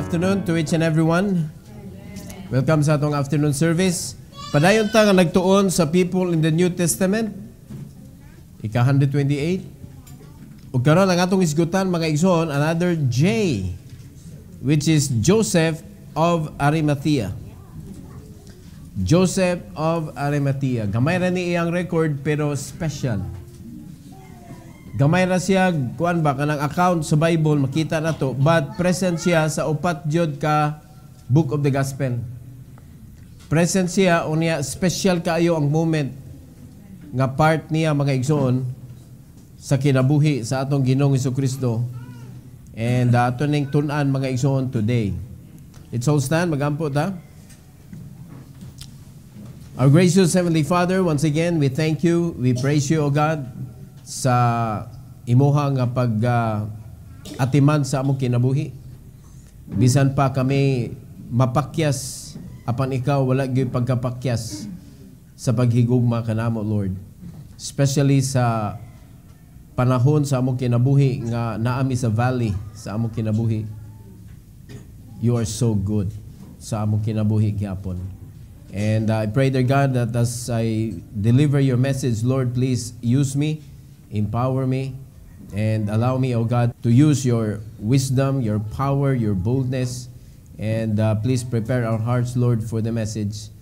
afternoon to each and everyone. Welcome sa atong afternoon service. Padayon ta nga nagtuon sa people in the New Testament. Ika 128. Ug karon ang atong isgutan mga igsoon, another J, which is Joseph of Arimathea. Joseph of Arimathea. Gamay ra ni iyang record pero special. Gamay ra siya, kuan ba, kanang account sa Bible, makita na to, but present siya sa upat jud ka Book of the Gospel. Present siya, unya special kaayo ang moment nga part niya mga igsoon sa kinabuhi sa atong Ginoong Jesucristo. And ato ning tun-an mga igsoon today. Let's all stand, magampo ta. Our gracious Heavenly Father, once again, we thank you, we praise you, O God, sa imuha nga atiman sa among kinabuhi. Bisan pa kami mapakyas, apan ikaw wala gyud pagkapakyas sa paghigugma kanamo, Lord. Especially sa panahon sa among kinabuhi nga naami sa valley sa among kinabuhi. You are so good sa among kinabuhi gyapon. And I pray, dear God, that as I deliver your message, Lord, please use me, empower me, and allow me, oh God, to use your wisdom, your power, your boldness, and please prepare our hearts, Lord, for the message,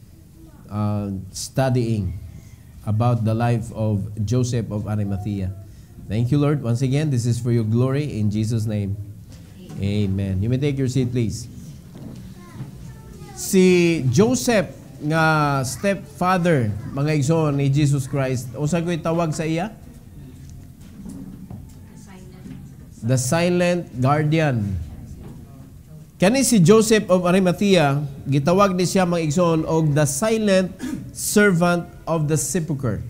studying about the life of Joseph of Arimathea. Thank you, Lord. Once again, this is for your glory. In Jesus' name, amen. You may take your seat, please. Si Joseph nga stepfather, mga igsoon ni Jesus Christ, unsa ko'y tawag sa iya? The silent guardian. Kani si Joseph of Arimathea, gitawag ni siya mga igsoon og the silent servant of the sepulchre.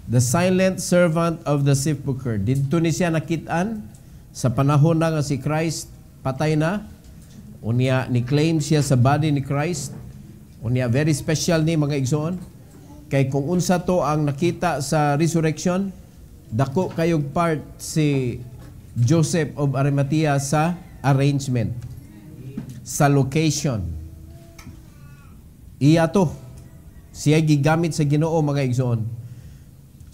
The silent servant of the sepulchre. Dito ni siya nakit-an sa panahon na nga si Christ patay na. Unya ni-claim siya sa body ni Christ. Unya very special ni mga igsoon. Kay kung unsa to ang nakita sa resurrection, dako kayog part si Joseph of Arimathea sa arrangement, sa location. Iya to. Siya gigamit sa Ginoo mga igsoon.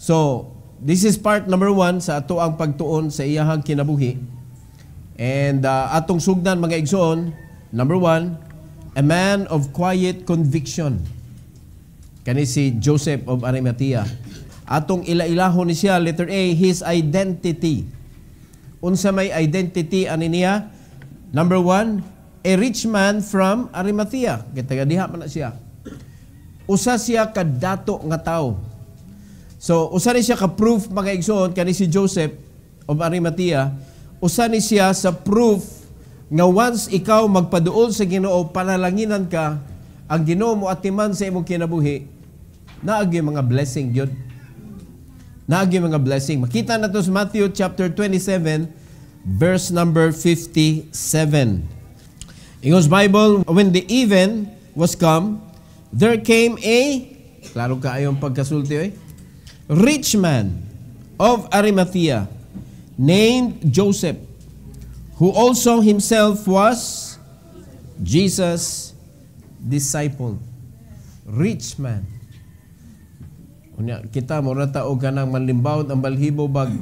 So, this is part number 1 sa ato ang pagtuon sa iyahang kinabuhi. And atong sugdan mga igsoon, number 1, a man of quiet conviction. Kani si Joseph of Arimathea. Atong ila-ilahon ni siya, letter A, his identity. Unsa may identity ani niya? Number 1, a rich man from Arimathea. Kita diha man na siya. Usa siya kadato nga tao. So, usa ni siya ka proof mga igsoon kani si Joseph of Arimathea. Usa ni siya sa proof nga once ikaw magpaduol sa Ginoo, panalanginan ka, ang Ginoo mo atiman sa imong kinabuhi, naagi mga blessing gyud. Naagi mga blessing. Makita na to sa Matthew chapter 27, verse number 57. Ingos Bible, when the even was come, there came a, klaro ka ayong pagkasulti, rich man of Arimathea, named Joseph, who also himself was Jesus' disciple. Rich man. Kita mo rata o ganang manlimbawd ang balhibo bag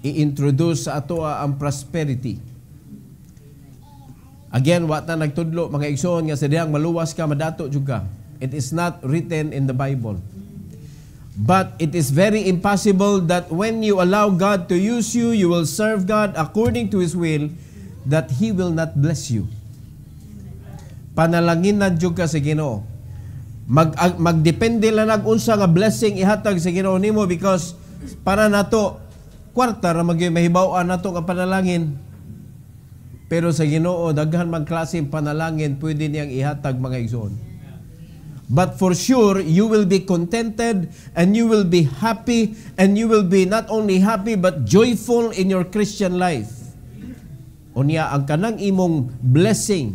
i-introduce sa ato ang prosperity. Again, wata nagtudlo mga igsoon nga sa dihang maluwas ka madato juga. It is not written in the Bible. But it is very impossible that when you allow God to use you, you will serve God according to His will, that He will not bless you. Panalangin na juga sa Ginoo. Magdepende lang unsa nga blessing ihatag sa Ginoo nimo, because para nato kwarta ra mahibaw-an nato nga panalangin. Pero sa Ginoo daghan man klaseng panalangin pwede niyang ihatag mga igsoon. But for sure you will be contented and you will be happy, and you will be not only happy but joyful in your Christian life. Unya ang kanang imong blessing,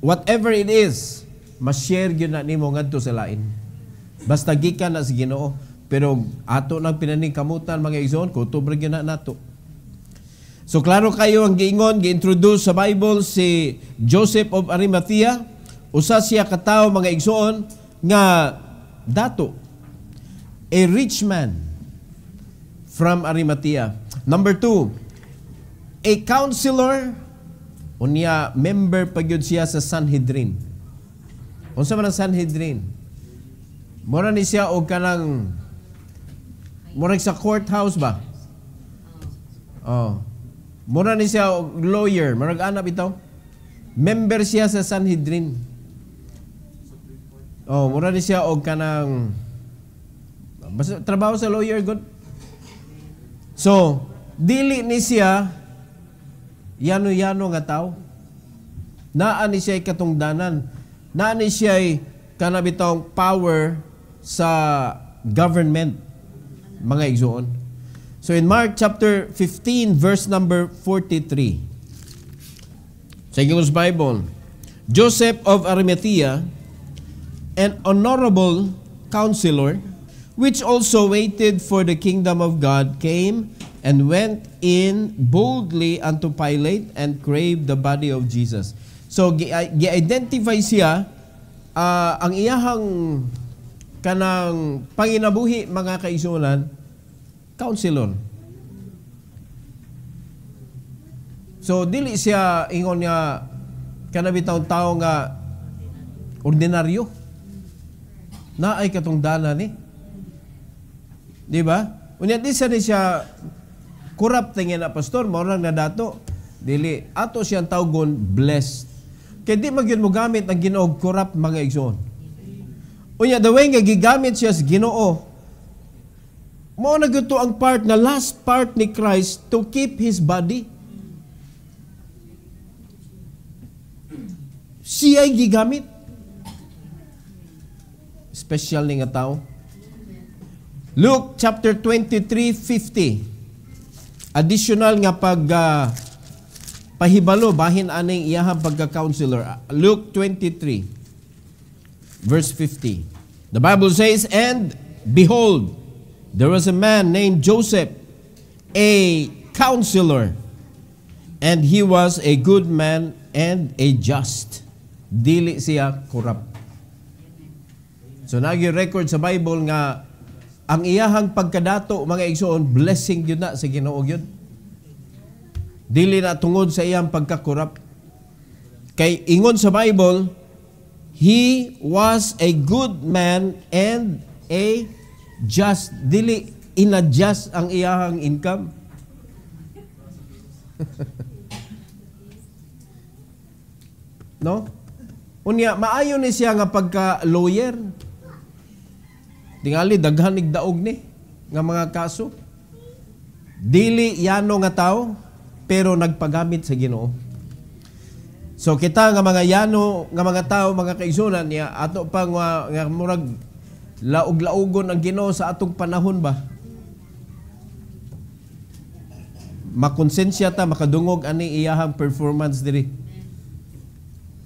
whatever it is, ma-share yun na nimo ngadto sa lain. Basta gikan na sa Ginoo. Pero ato nang pinaning kamutan mga igsoon, kutob ra gyud na nato. So klaro kayo ang giingon, gi-introduce sa Bible si Joseph of Arimathea. Usa siya katawo mga igsoon nga dato. A rich man from Arimathea. Number 2, a counselor, unya member pagyud siya sa Sanhedrin. Unsa man ang Sanhedrin? Mura ni siya og kanang murag sa courthouse ba? Oh. Mura ni siya og lawyer, murag ana bitaw. Member siya sa Sanhedrin. Oh, mura ni siya og kanang basta trabaho sa lawyer good. So, dili ni siya yano-yano nga tao. Naa ni siya katungdanan. Naa ni siya kanabitong power sa government, mga igsoon. So in Mark chapter 15 verse number 43. Sa English Bible, Joseph of Arimathea, an honorable counselor, which also waited for the kingdom of God, came and went in boldly unto Pilate and craved the body of Jesus. So, gi-identify siya ang iyahang kanang panginabuhi mga kaisulan, counselor. So, dili siya ingon nga kanabitaw tao nga ordinaryo. Na ay katungdanan ni. Di ba? Unya di siya corrupt tingin na pastor, maurang na dato. Dili ato siyang tawgon blessed. Kaya di magyud mo gamit ang Ginoo corrupt mga igsoon. Unya the way nga gigamit siya sa Ginoo, mao na gyud to ang part na last part ni Christ to keep his body. Siya ay gigamit. Special ni nga tao. Luke chapter 23:50. Additional nga pahibalo bahin aning iyahang pagka-counselor. Luke 23 verse 50. The Bible says, "And behold, there was a man named Joseph, a counselor, and he was a good man and a just." Dili siya corrupt. So nagi-record sa Bible nga ang iyahang pagkadato mga igsoon blessing yun na sa Ginoo yun. Dili na tungod sa iyang pagka-corrupt. Kay ingon sa Bible, he was a good man and a just. Dili inadjust ang iyahang income. No? Unya maayo ni siya nga pagka-lawyer. Tingali daghan daog ni nga mga kaso. Dili yano nga tao pero nagpagamit sa Ginoo. So kita nga mga yano nga mga tao mga kaigsunan niya ato pa nga murag laog-laogon ang Ginoo sa atong panahon ba. Makonsensya ta makadungog ani iyahang performance diri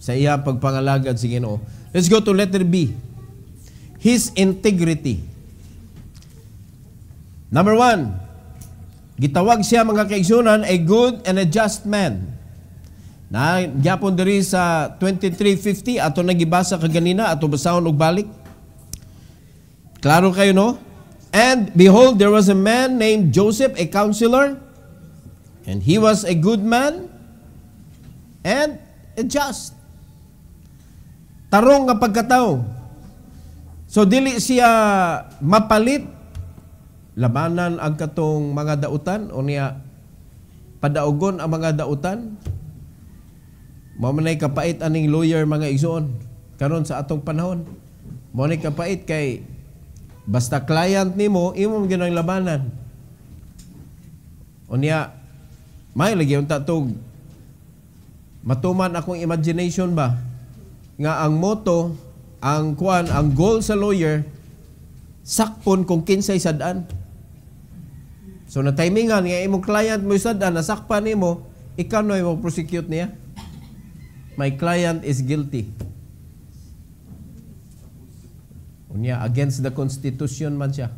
sa iya pagpangalagad sa Ginoo. Let's go to letter B. His integrity. Number 1, gitawag siya mga kaigsunan a good and a just man. Na gyapon diri sa 23:50 ato nagibasa kaganina ato basahon og balik. Klaro kayo no? And behold, there was a man named Joseph, a counselor, and he was a good man and a just. Tarong nga pagkatao. So dili siya mapalit labanan ang katong mga dautan o niya padaugon ang mga dautan. Mao man ay kapait aning lawyer mga igsoon karon sa atong panahon. Mao ni kapait kay basta client nimo imong ginang labanan. O niya may lagi unta tog matuman akong imagination ba nga ang moto, ang goal sa lawyer, sakpon kung kinsay sadaan. So na timingan nga imong client mo sadaan, nasakpan nimo, ikaw no mo prosecute niya. My client is guilty. Unya against the constitution man siya.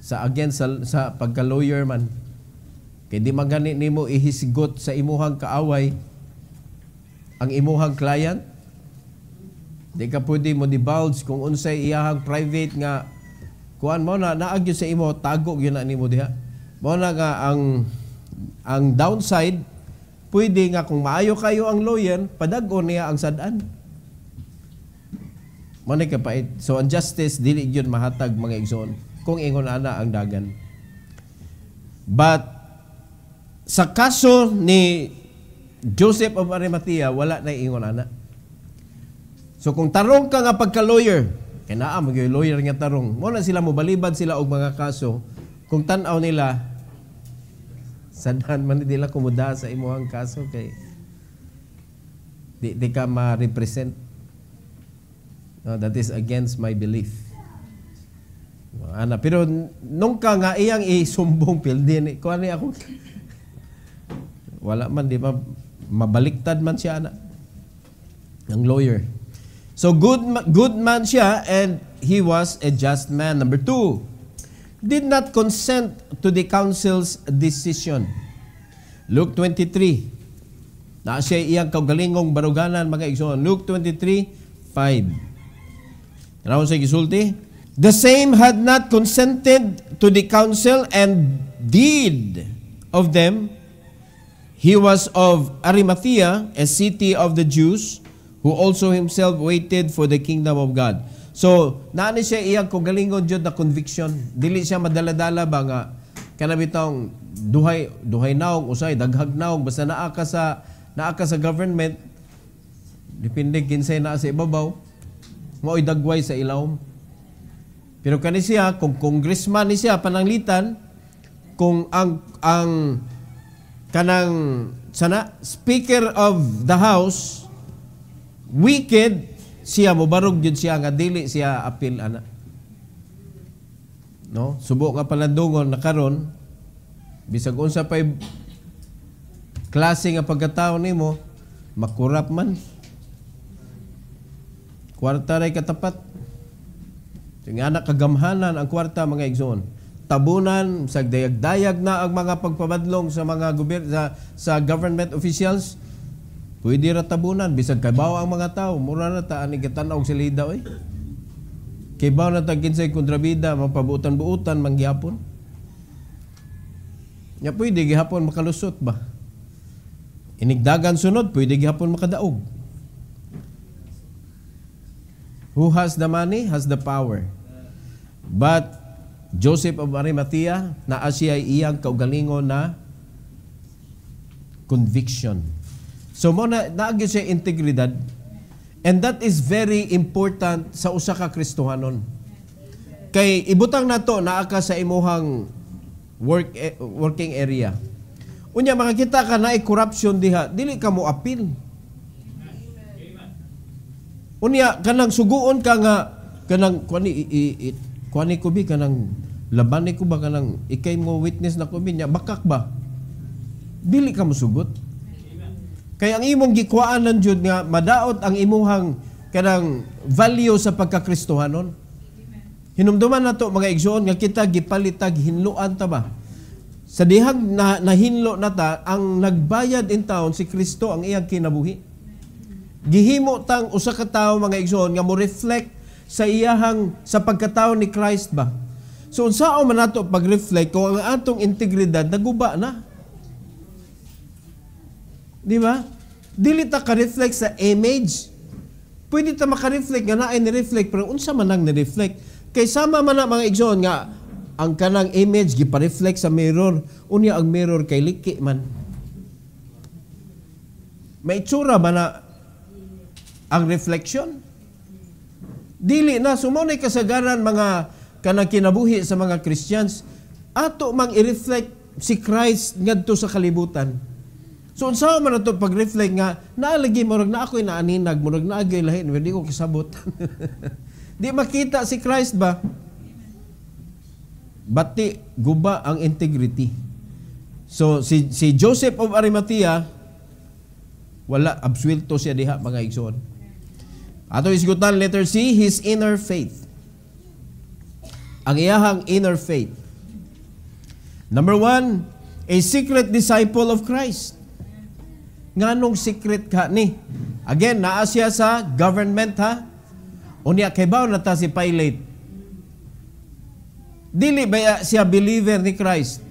Sa against sa pagka-lawyer man. Kay di magani nimo ihisgot sa imuhang kaaway ang imuhang client. Di ka pwede mo divulge kung unsay iyahang private nga kuan mo na naagyo sa imo, tago gyud na nimo diha. Mo na nga ang downside, pwede nga kung maayo kayo ang lawyer, padag-on niya ang sad-an. Mo na kapait. So ang justice dili gyud mahatag mga igsoon kung ingon ana ang dagan. But sa kaso ni Joseph of Arimathea, wala na ingon ana. So kung tarong ka nga pagka-lawyer, kaya naa mag-lawyer nga tarong, mo na sila mobalibad sila og mga kaso, kung tan-aw nila, sadhan man nila kumuda sa imuhang kaso kay di ka ma-represent. No, that is against my belief. Ana, pero nung ka nga iyang isumbong pildi, kuha niya ako, wala man, di ba, mabaliktad man siya ana, ang lawyer. So good man siya, and he was a just man. Number 2, did not consent to the council's decision. Luke 23. Na siya iyang kaugalingong baruganan mga igsoon. Luke 23:5. Tanaw sa gisulti. The same had not consented to the council and did of them. He was of Arimathea, a city of the Jews, who also himself waited for the kingdom of God. So, naani siya iyang kaugalingon jud na conviction. Dili siya madaladala ba nga kanabitong duhay naong usay daghag naong basta naa ka sa government, depende kinsay naa sa ibabaw, mao'y dagway sa ilawom. Pero kani siya kung congressman ni siya pananglitan, kung ang kanang speaker of the house wicked, siya mobarog jud siya nga dili siya apil ana. No, subo nga palandungon na karon bisag unsa pay klase nga pagkataon nimo, makurap man. Kwarta ray katapat. Nga na kagamhanan ang kwarta mga igsoon. Tabunan sa dayag-dayag na ang mga pagpabadlong sa mga sa government officials. Pwede ra tabunan bisag kabaw ang mga tao, mura na ta ani gatan-og silida oy. Kay baw na ta kinsay kontrabida, mapabuutan-buutan mangyapon. Nya pwede gihapon makalusot ba? Inigdagan sunod, pwede gihapon makadaog. Who has the money has the power. But Joseph of Arimathea, naa siya iyang kaugalingon na conviction. So mo naagyo siya integridad, and that is very important sa usa ka Kristohanon. Kay ibutang nato naa ka sa imuhang working area. Unya makakita ka na corruption diha, dili ka mo apil. Unya kanang suguon ka nga kanang kuani ko bi kanang laban ko ba kanang ikay mo witness na ko bi nya bakak ba? Dili ka mo sugot. Kaya ang imong gikuaanan jud nga madaot ang imuhang kanang value sa pagkakristohanon. Hinumduman nato mga igsoon nga kita gipalitag hinluan ta ba? Sa dihang nahinlo nata ang nagbayad in taon si Kristo ang iyang kinabuhi. Gihimo tang usa ka tawo mga igsoon nga mo reflect sa iyahang sa pagkatao ni Christ ba? So unsaon man nato pag-reflect kung ang atong integridad naguba na? Di ba? Dili ta ka-reflect sa image. Pwede ta maka-reflect nga naay ni-reflect pero unsa man ang ni-reflect? Kay sama man na mga igsoon nga ang kanang image gipa-reflect sa mirror, unya ang mirror kay liki man. May itsura ba na ang reflection? Dili na sumunay kasagaran mga kanang kinabuhi sa mga Christians, ato mang i-reflect si Christ ngadto sa kalibutan. So unsa man nato pag-reflect nga naalagi murag na ako'y naaninag, murag naagay lahi, hindi ko kisabot. Di makita si Christ ba? Bati guba ang integrity. So si Joseph of Arimathea wala absuelto siya diha mga igsoon. Ato isgutan letter C, his inner faith. Ang iyahang inner faith. Number 1, A secret disciple of Christ. Nganong secret ka ni? Again, naa siya sa government ha? Unya kay bawo na ta si Pilate. Dili ba siya believer ni Christ?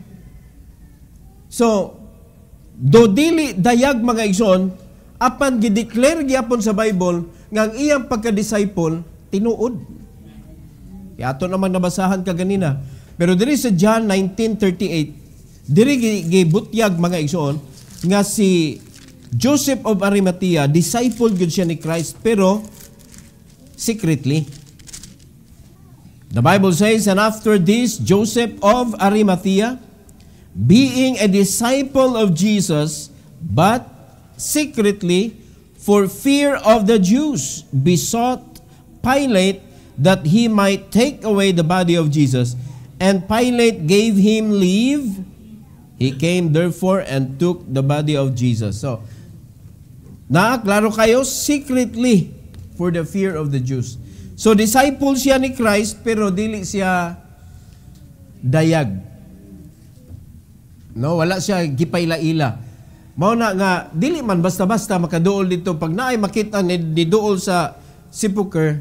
So, do dili dayag mga igsoon, apan gideclare gyapon sa Bible nga ang iyang pagka-disciple tinuod. Ato naman nabasahan ka ganina. Pero diri sa John 19:38, diri gibutyag mga igsoon nga si Joseph of Arimathea, disciple gyud siya ni Christ, pero secretly. The Bible says, and after this, Joseph of Arimathea, being a disciple of Jesus, but secretly, for fear of the Jews, besought Pilate that he might take away the body of Jesus. And Pilate gave him leave. He came therefore and took the body of Jesus. So, klaro kayo, secretly, for the fear of the Jews. So, disciple siya ni Christ, pero dili siya dayag. No, wala siya gipayla-ila. Mao na nga, dili man basta-basta makaduol dito. Pag naay makita ni duol sa sepulchre,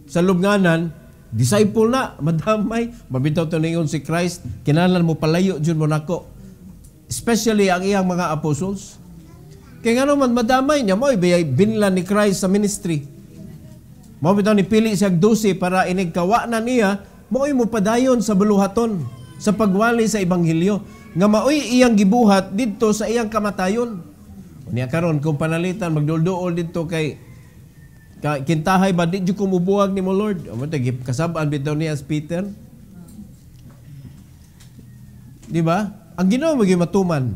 sa lubnganan, disciple na, madamay, mabitaw to ningon si Christ, kinahanglan mo palayo dyan mo nako. Especially ang iyang mga apostles. Kaya nga naman madamay niya, mo binlan ni Christ sa ministry. Mo bitaw ni pili siya 12 para inigkawa na niya, mo'y mo padayon sa buluhaton, sa pagwali sa ebanghelyo. Nga maoy iyang gibuhat dito sa iyang kamatayon. Unya karon kung panalitan magdulduol dito kay kintahay ba di ko mubuhag ni mo Lord. O matag kasabaan bitaw niya as Peter. Di ba? Ang Ginoo magi matuman.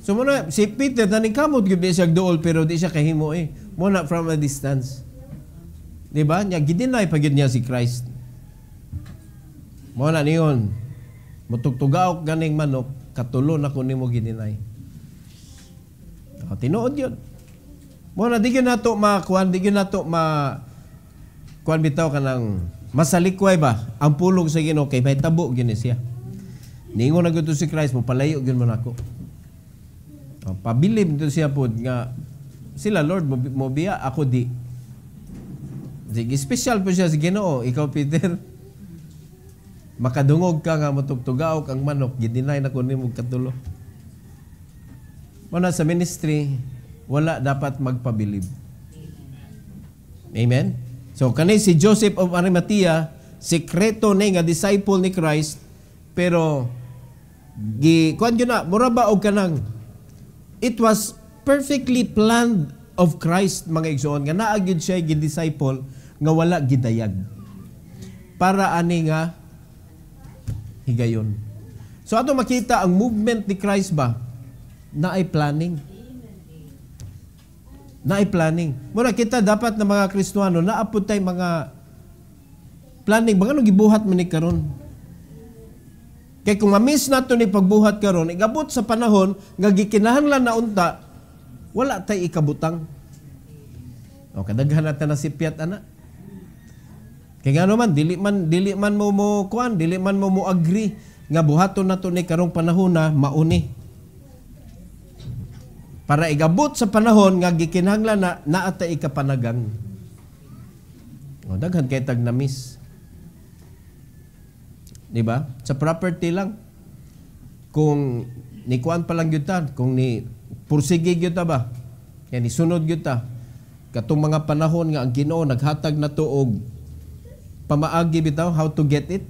So muna si Peter taning kamot gyud siya duol pero di siya kahimo muna from a distance. Di ba? Nya gidinay pagid niya si Christ. Muna niyon. Mutugtugaok ganing manok, katulo na ko nimo gininay. Tinuod yun. Muna di gyud nato makuan, di gyud nato kuan bitaw kanang masalikway ba ang pulong sa Ginoo kay may tabo gyud siya. Ningon na gyud si Christ mo palayo gyud man ako. Pabilib dito siya pod nga sila Lord mo biya ako di. Sige special po siya sa Ginoo, ikaw Peter. Makadungog ka nga matugtugaw kang manok, gidinay na ko nimo katulo. Muna sa ministry, wala dapat magpabilib. Amen? So, kani si Joseph of Arimathea, sekreto ni nga disciple ni Christ, pero, kuan yun na, mura ba og kanang, it was perfectly planned of Christ, mga igsoon, nga naagid siya gidisciple, nga wala gidayag. Para ani nga, higayon. So, ato makita ang movement ni Christ ba, na ay planning. Na ay planning. Muna kita dapat na mga Kristiyano naapod tay mga planning. Baka gibuhat man ni karon. Kay kung ma-miss nato ni pagbuhat karon, igabot sa panahon nga gikinahanglan na unta, wala tay ikabutang. O kadaghan natin na sipyat ana. Kaya nga naman dili man mo kuan, dili man mo agree nga buhaton nato ni karong panahon na mauni. Para igabot sa panahon nga gikinahanglan na naata ikapanagang. O daghan kay tag na miss. Di ba? Sa property lang. Kung ni kuan pa lang gyud ta, kung ni pursige gyud ta ba? Yan ni sunod gyud ta. Katong mga panahon nga ang Ginoo naghatag nato og pamaagi bitaw how to get it.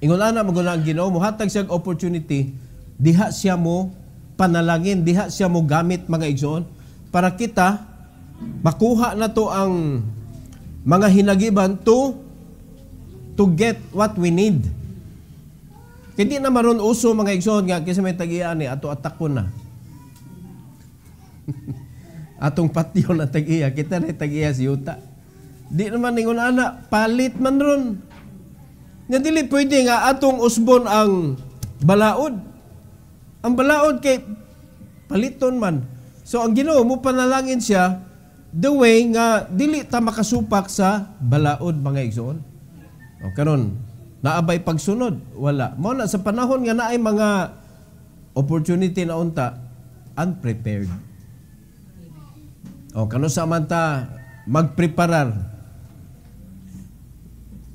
Ingon ana maguna ang Ginoo mohatag siya opportunity diha siya mo panalangin, diha siya mo gamit mga igsoon para kita makuha na to ang mga hinagiban to get what we need. Hindi na maron uso mga igsoon nga kasi may tagian ni ato atakon na. Atong patio na tagiya, kita na tagiya si Yuta. Di naman ningon ana, palit man ron. Nga dili pwede nga atong usbon ang balaod. Ang balaod kay paliton man. So ang Ginoo mo panalangin siya the way nga dili ta makasupak sa balaod mga igsoon. O karon Naabay pagsunod? Wala. Mo na sa panahon nga naay mga opportunity na unta, unprepared. O kano sa manta magpreparar.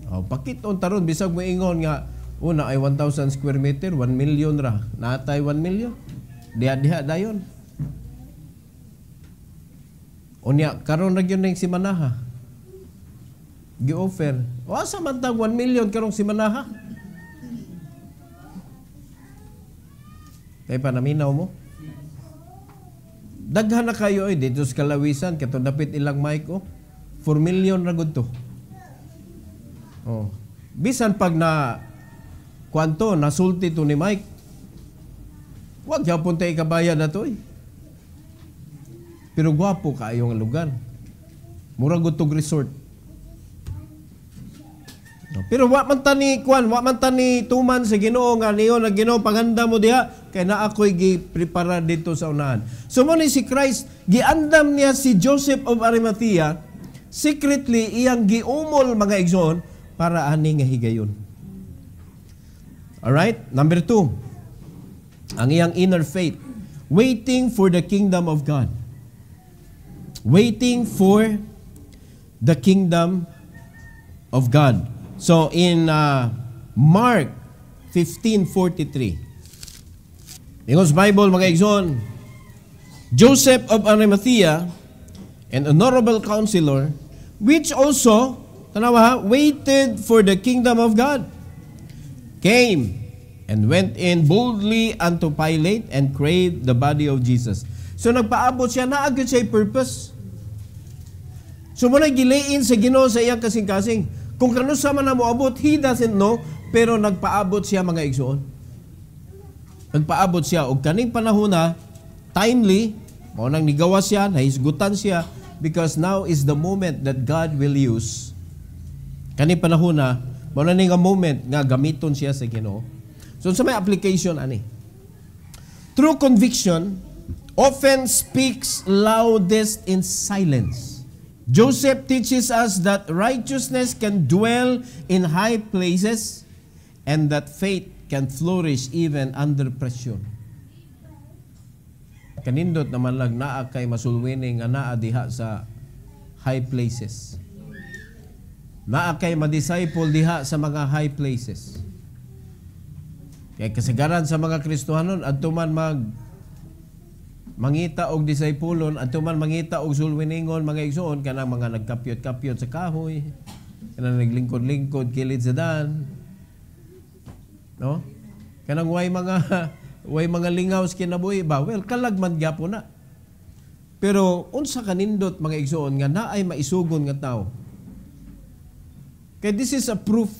O pakiton taron bisag mo ingon nga una ay 1,000 square meter, 1 million ra. Natay 1 million. Diha dayon. Unya karon ra gyud ning si Manaha. Gi-offer. O sa mantang 1 million karong si Manaha. Kay panaminaw mo. Daghan na kayo dito sa Kalawisan kato dapit ilang mic 4 million ra gud to. Oh. Bisan pag na kwanto nasulti to ni Mike. Wag gyapon tay kabayan na to Pero gwapo kaayo nga lugar. Mura gud tog resort. Pero wa man tani tuman sa Ginoo nga niyo na Ginoo paganda mo diha kay naa ako'y gi-prepare dito sa unahan. So mo ni si Christ giandam niya si Joseph of Arimathea secretly iyang giumol mga igsoon para ani nga higayon. All right? Number 2. Ang iyang inner faith, waiting for the kingdom of God. Waiting for the kingdom of God. So in Mark 15:43, Ingos Bible mga igsoon, Joseph of Arimathea, an honorable counselor, which also, tanawa, waited for the kingdom of God, came and went in boldly unto Pilate and craved the body of Jesus. So nagpaabot siya, naagad siya purpose. So muna gilain sa Ginoo sa iyang kasing-kasing. Kung kano sa man na moabot, he doesn't know, pero nagpaabot siya mga igsoon. Nagpaabot siya, og kaning panahon na, timely, maunang nigawa siya, nahisgutan siya, because now is the moment that God will use. Kaning panahon na, maunang nga moment nga gamiton siya sa Ginoo. So sa may application, ani? True conviction often speaks loudest in silence. Joseph teaches us that righteousness can dwell in high places and that faith can flourish even under pressure. Kanindot naman lang naa kay masulwining nga naa diha sa high places. Naa kay ma-disciple diha sa mga high places. Kaya kasagaran sa mga Kristohanon adto man mangita og disipulon, adto man mangita og sulwiningon mga igsoon kanang mga nagkapyot-kapyot sa kahoy, kanang naglingkod-lingkod kilid sa daan. No? Kanang way mga lingaw sa kinabuhi ba? Well, kalagman gyapon na. Pero unsa kanindot mga igsoon nga naay maisugon nga tao. Kay this is a proof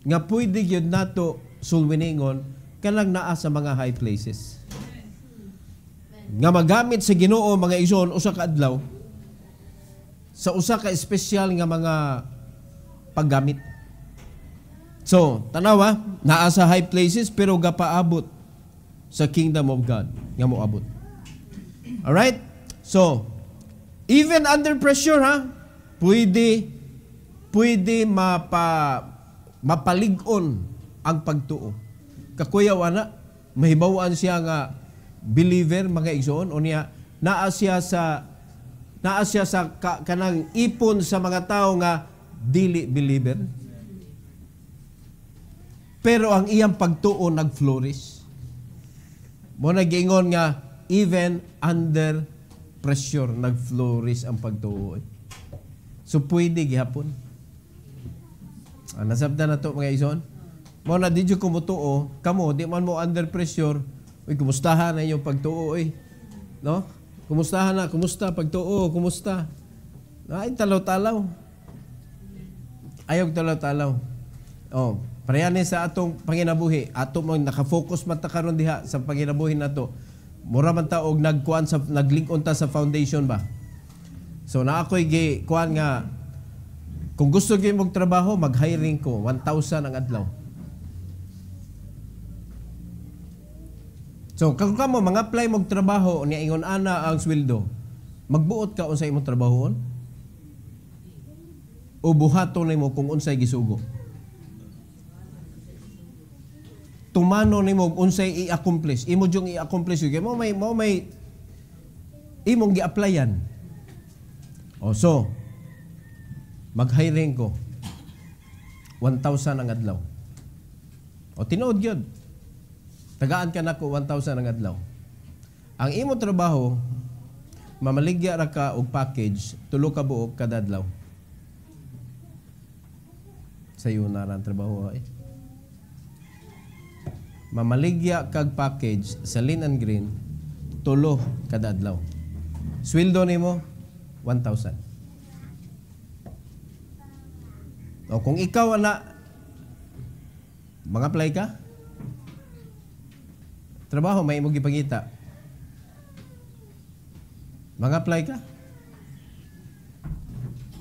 nga pwede gyud nato sulwiningon kanang naa sa mga high places. Nga magamit sa Ginoo mga igsoon usa ka adlaw sa usa ka espesyal nga mga paggamit. So, tanawa, naa sa high places pero gapaabot sa kingdom of God nga moabot. All right? So, even under pressure pwede mapalig-on ang pagtuo. Kakuyaw ana, mahibawan siya nga believer mga igsoon o niya naa siya sa kanang ipon sa mga tao nga dili believer. Pero ang iyang pagtuo nag-flourish. Mo nagingon nga even under pressure nag-flourish ang pagtuo. So pwede gihapon. Nasabtan na to mga igsoon. Mo na di jud ko mutuo, kamo di man mo under pressure. Uy, kumustahan na yung pagtuo, no? Kumustahan na, kumusta pagtuo, kumusta? Ay, talaw-talaw. Ayaw talaw-talaw. Oh, parehani sa atong panginabuhi, atong nakafocus man ta karon diha sa panginabuhi nato. Mura man ta og naglink-on ta sa foundation ba. So na ako'y kuan nga kung gusto gyud mong trabaho, mag-hiring ko 1,000 ang adlaw. So, kung ka mo, mag-apply mong trabaho, niya ingon ana ang sweldo, magbuot ka unsay imong trabahoon? O buhaton na mo kung unsay gisugo? tumano nimo unsay i-accomplish. Imo jung i-accomplish kay mo may imong gi-applyan. O so, mag-hiring ko 1,000 ang adlaw. O tinuod gyud. Tagaan ka nako 1,000 ang adlaw. Ang imo trabaho mamaligya ra ka og package 3 ka buok kada adlaw. Sayo na ran trabaho ay. Mamaligya kag package sa Lean and Green 3 kada adlaw. Sweldo nimo 1,000. O kung ikaw ana mag-apply ka, trabaho may imong gipangita. Mag-apply ka.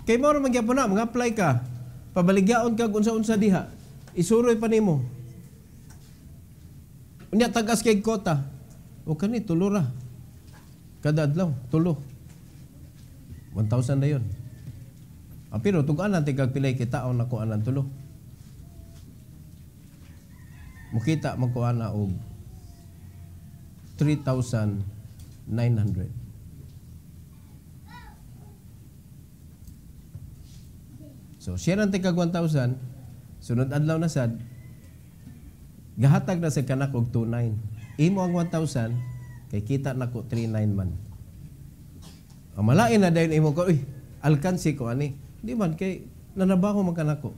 Kay mo ra magyapon na, mag-apply ka. Pabaligyaon ka unsa-unsa diha. Isuroy pa nimo. Unya tagas kay kota. O kani tulura. Kada adlaw, tulo. 1,000 na yun. Pero tugan natin kag pilay kitaon na kuan ang tulo. Mukita magkuan na og 3,900. So, share ang tigag 1,000, sunod adlaw na sad, gahatag na sa kanak og 2,900. Imo ang 1,000, kay kita na ko 3,900 man. Ang malain na dayon imo ko, alkansi ko ani. Di man, kay nanabaho man kanako.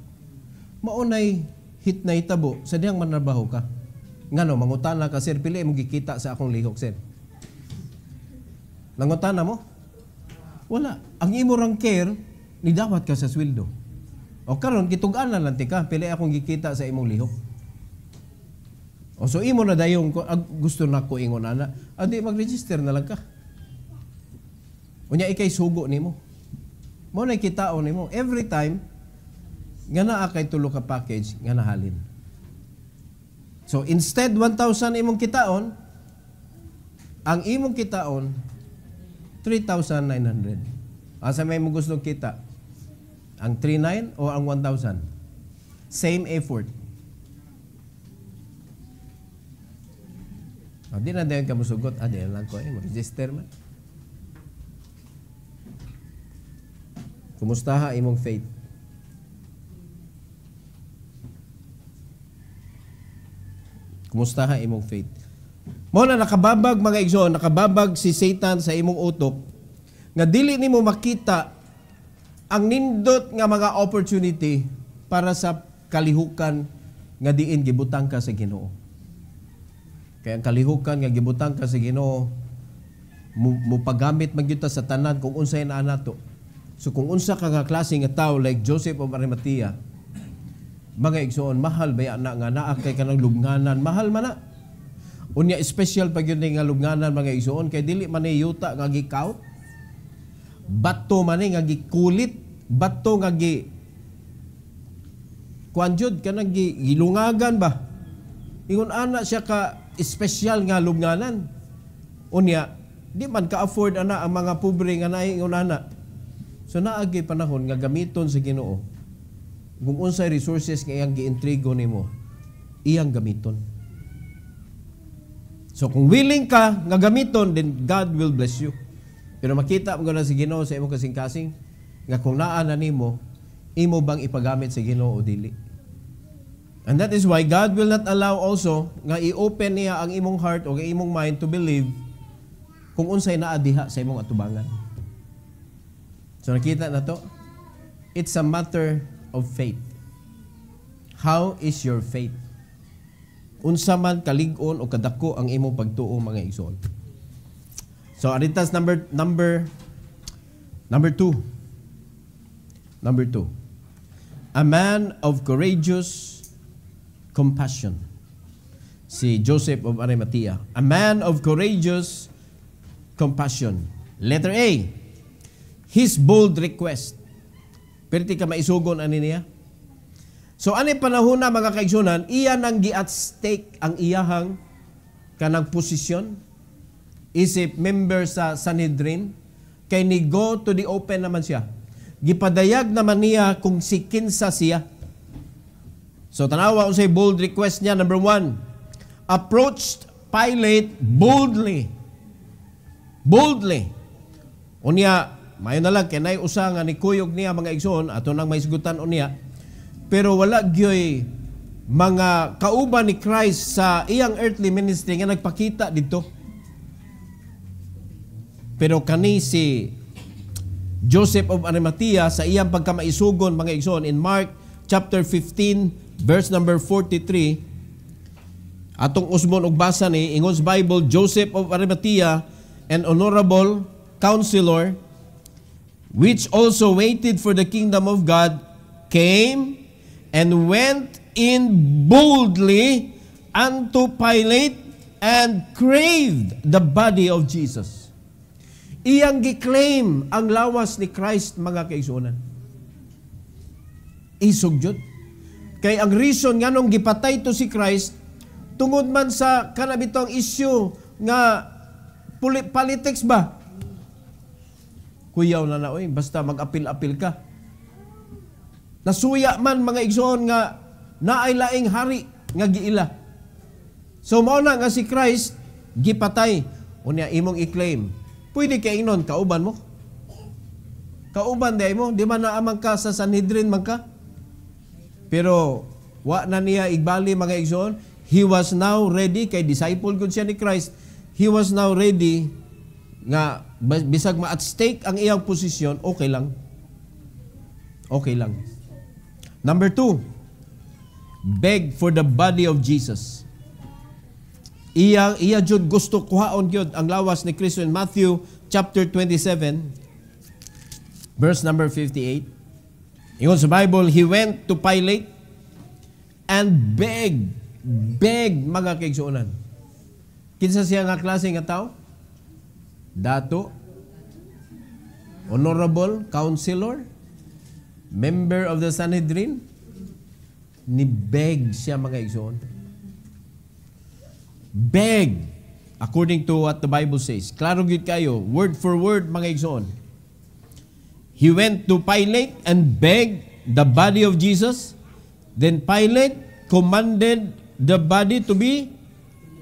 Maunay hit na itabo, sa diyang manabaho ka. Ngano, mangutana ka, sir, pili mo gikita sa akong lihok, sir. Nangutana mo? Wala. Ang imo rang care, nidawat ka sa sweldo. O karon gitugan na lang ka, pili akong gikita sa imong lihok. O so imo na dayon ko gusto na ko ingon ana, adi mag-register na lang ka. Unya ikay sugo nimo. Mo na kitaon nimo every time nga naa kay tulo ka package nga nahalin. So instead 1,000 imong kitaon, ang imong kitaon 3,900. Asa may mo gusto kita? Ang 3,900 o ang 1,000? Same effort. Di na dayon ka musugot. Di na lang ko. Register man. Kumusta ha imong faith? Kumusta ha imong faith? Mo na nakababag mga igsoon, nakababag si Satan sa imong utok nga dili nimo makita ang nindot nga mga opportunity para sa kalihukan nga diin gibutang ka sa Ginoo. Kaya ang kalihukan nga gibutang ka sa Ginoo mo pagamit magyuta sa tanan kung unsay naa nato. So kung unsa ka nga klase nga tao like Joseph of Arimathea, mga igsoon, mahal ba na nga naa kay kanang lubnganan, mahal man na. Unya special pag yun nga lubnganan mga igsoon kay dili man ni yuta nga gikaut. Bato man nga gikulit, bato nga gi kuanjud kanang gilungagan ba. Ingon ana siya ka special nga lubnganan. Unya di man ka afford ana ang mga pobre nga naay ingon ana. So naagi panahon nga gamiton sa Ginoo. Kung unsay resources nga iyang giintrigo nimo, iyang gamiton. So kung willing ka nga gamiton, then God will bless you. Pero makita mo na si Ginoo sa imong kasing-kasing nga kung naa na nimo, imo bang ipagamit sa Ginoo o dili. And that is why God will not allow also nga i-open niya ang imong heart o ang imong mind to believe kung unsay naa diha sa imong atubangan. So nakita na to? It's a matter of faith. How is your faith? Unsa man kalig-on o kadako ang imong pagtuo mga igsoon. So aritas number 2. Number 2. A man of courageous compassion. Si Joseph of Arimathea. A man of courageous compassion. Letter A. His bold request. Perti ka maisugon ani niya. So ani panahon na mga kaigsunan, iya nang gi-at stake ang iyahang kanang posisyon. Isip member sa Sanhedrin kay ni go to the open naman siya. Gipadayag naman niya kung si kinsa siya. So tanawa unsay bold request niya. Number 1, approached Pilate boldly. Boldly. Unya, mayo na lang, kinay usa nga ni kuyog niya mga igsoon, ato nang may sigutan unya. Pero wala gyoy mga kauban ni Christ sa iyang earthly ministry nga nagpakita dito. Pero kani si Joseph of Arimathea sa iyang pagkamaisugon mga igsoon in Mark chapter 15 verse number 43, atong usbon og basa ni ingon sa Bible, Joseph of Arimathea, an honorable counselor, which also waited for the kingdom of God, came and went in boldly unto Pilate and craved the body of Jesus. Iyang giklaim ang lawas ni Christ mga kaigsuonan. Isugyot. Kay ang reason nga nung gipatay to si Christ, tungod man sa kanabitong issue nga politics ba? Kuyaw na oy, basta mag-apil-apil ka. Nasuya man mga igsoon nga naay laing hari nga giila. So mao na nga si Christ gipatay. Unya imong i-claim. Pwede kay inon kauban mo. Kauban day mo, di man naamang ka sa Sanhedrin man ka. Pero wa na niya igbali mga igsoon. He was now ready, kay disciple gud siya ni Christ. He was now ready nga bisag ma at stake ang iyang posisyon, okay lang. Okay lang. Number 2, beg for the body of Jesus. Iya jud gusto kuhaon gyud ang lawas ni Kristo in Matthew chapter 27 verse number 58. Ingon sa Bible, he went to Pilate and begged mga kaigsuonan. Kinsa siya nga klase nga tao? Dato, honorable counselor, member of the Sanhedrin, ni beg siya mga igsoon. Beg, according to what the Bible says. Klaro gid kayo, word for word mga igsoon. He went to Pilate and begged the body of Jesus. Then Pilate commanded the body to be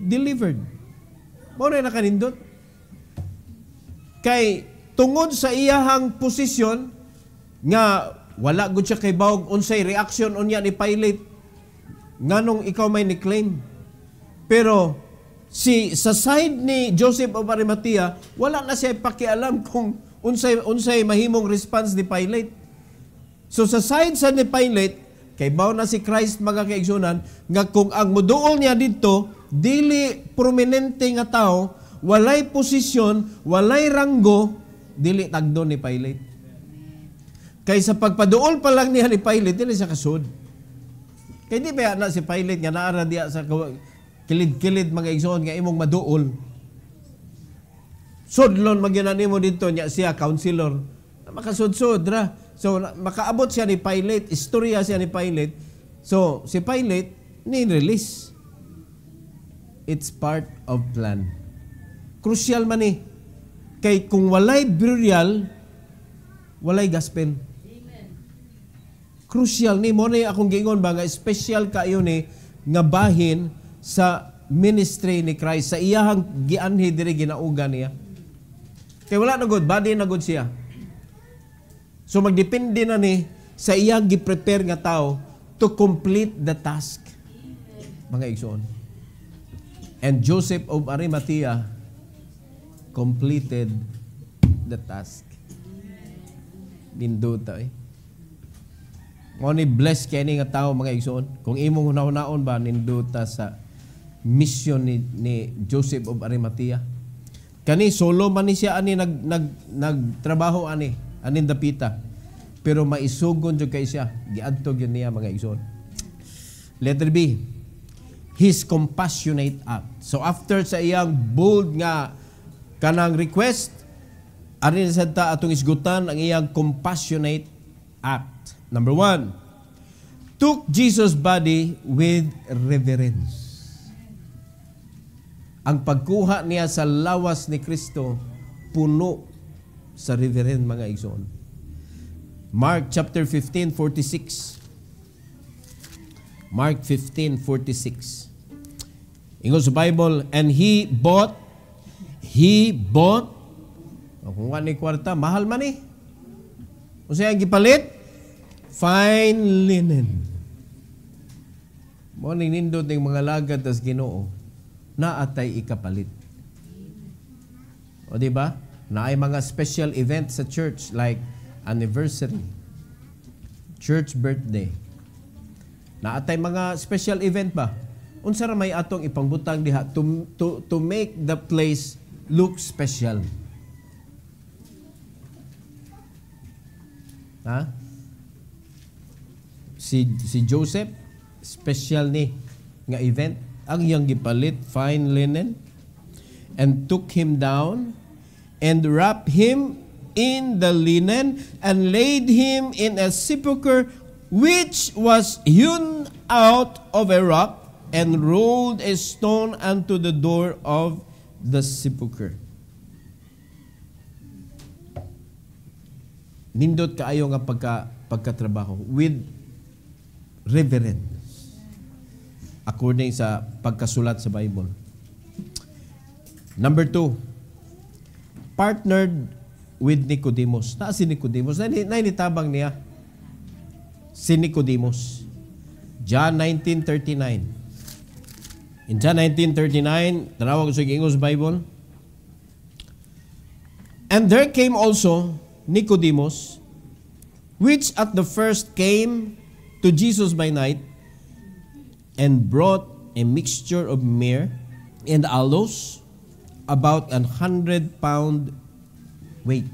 delivered. Mao na kanindot. Kay tungod sa iyahang posisyon nga wala gud siya kay bawog unsay reaction unya ni Pilate nganong ikaw may ni-claim. Pero sa side ni Joseph of Arimathea, wala na siya pakialam kung unsay mahimong response ni Pilate. So sa side sa ni Pilate, kay bawo na si Christ mga kaigsunan nga kung ang muduol niya dito dili prominente nga tao, walay posisyon, walay ranggo, dili tagdo ni Pilate. Kay sa pagpaduol pa lang niya ni Pilate, dili siya kasud. Kay di ba na si Pilate nga naara diya sa kilid-kilid mga igsoon nga imong maduol. Sudlon magyanan nimo dito niya siya counselor. Makasud-sud ra. So makaabot siya ni Pilate, istorya siya ni Pilate. So si Pilate ni-release. It's part of plan. Crucial man eh. Kay kung walay burial, walay gospel. Amen. Crucial ni mo ni akong giingon ba nga special kayo ni nga bahin sa ministry ni Christ, sa iyahang gianhi diri ginauga niya. Kay wala na good, body na good siya. So magdepende na ni sa iyang gi-prepare nga tao to complete the task. Mga igsoon. And Joseph of Arimathea completed the task. Ninduta eh. Mo ni bless kani nga tao mga igsoon. Kung imong hunahon ba ninduta sa mission ni Joseph of Arimathea. Kani solo man ni siya ani nagtrabaho anin dapita. Pero maisugon jud kay siya. Giadto gyud niya mga igsoon. Letter B. His compassionate act. So after sa iyang bold nga kanang request, arin sa ta atong isgutan ang iyang compassionate act. Number 1, took Jesus' body with reverence. Ang pagkuha niya sa lawas ni Kristo puno sa reverend mga igsoon. Mark chapter 15:46. Mark 15:46. Ingon sa Bible, and he bought, kung ni kwarta, mahal man eh. Kung siya ang gipalit, fine linen. Mo ning nindot ng mga lagad tas Ginoo, naatay ikapalit. O di ba? Na ay mga special event sa church like anniversary, church birthday. Naatay mga special event ba? Unsa ra may atong ipangbutang diha to make the place look special. Ha? Si Joseph, special ni nga event. Ang iyang gipalit, fine linen, and took him down and wrapped him in the linen and laid him in a sepulchre which was hewn out of a rock and rolled a stone unto the door of the sepulchre. Nindot kaayo nga pagkatrabaho with reverence according sa pagkasulat sa Bible. Number 2, partnered with Nicodemus. Na si Nicodemus, nainitabang niya si Nicodemus. John 19:39. In John 19:39, tanawag ko sa English Bible. And there came also Nicodemus, which at the first came to Jesus by night, and brought a mixture of myrrh and aloes, about 100 pound weight.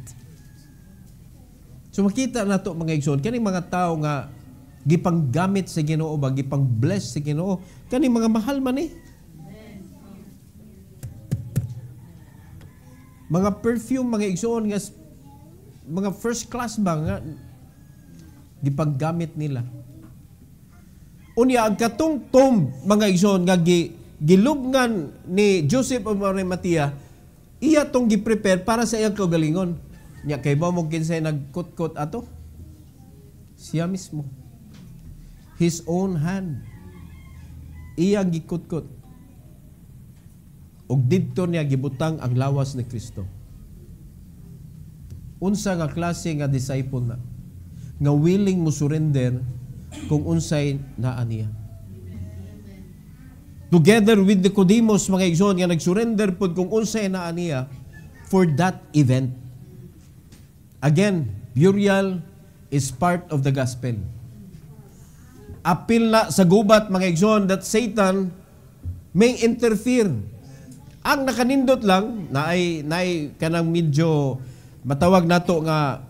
So makita na to mga igsoon, kaning mga tao nga gipanggamit sa Ginoo ba, gipang bless sa Ginoo, kaning mga mahal man eh. Mga perfume, mga igsoon nga mga first class ba nga gipanggamit nila. Unya ang katong tomb mga igsoon nga gilubngan ni Joseph of Arimathea, iya tong gi-prepare para sa iyang kaugalingon. Nya kay ba mo kinsay nagkutkot ato? Siya mismo. His own hand. Iya gikutkot. Og didto niya gibutang ang lawas ni Kristo. Unsa nga klase nga disciple na nga willing mo surrender kung unsay naa niya. Together with Nicodemus, mga igsoon, nga nag-surrender po kung unsay naa niya for that event. Again, burial is part of the gospel. Apil na sa gubat, mga igsoon, that Satan may interfere. Ang nakanindot lang, na ay kanang medyo matawag nato nga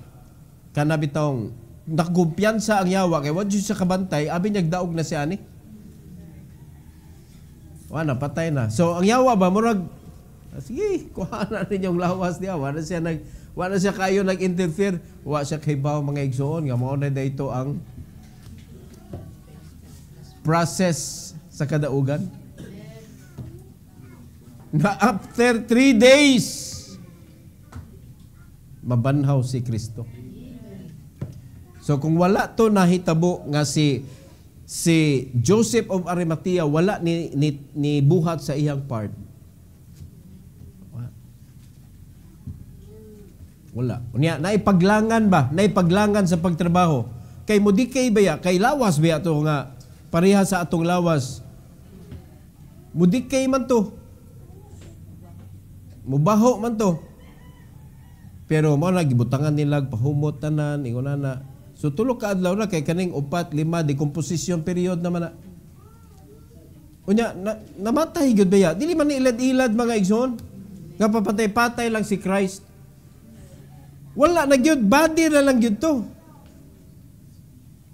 kanabitong nakagumpiyansa ang yawa kay wadyo sa kabantay, abi niya daog na siya ani. Wala, patay na. So, ang yawa ba, murag, sige, kuha na rin yung lawas niya. Wala siya kayo nag-interfere. Wala siya kay bao mga igsoon. Nga mo na dito ang process sa kadaugan. Na after 3 days, mabanhaw si Kristo. So, kung wala to nahitabo nga si Joseph of Arimathea, wala ni buhat sa iyang part. Wala. Unya, naipaglangan ba? Naipaglangan sa pagtrabaho. Kay mudikay ba ya? Kay lawas ba ito nga pareha sa atong lawas? Mudikay man to. Mubaho man to. Pero mo nagibutangan nila pahumot tanan, ingon na. So tulo ka adlaw na kay kaning 4, 5 decomposition period naman na. Unya namatay gyud ba ya? Dili man ilad-ilad mga igsoon. Nga papatay-patay lang si Christ. Wala na gyud, body na lang gyud to.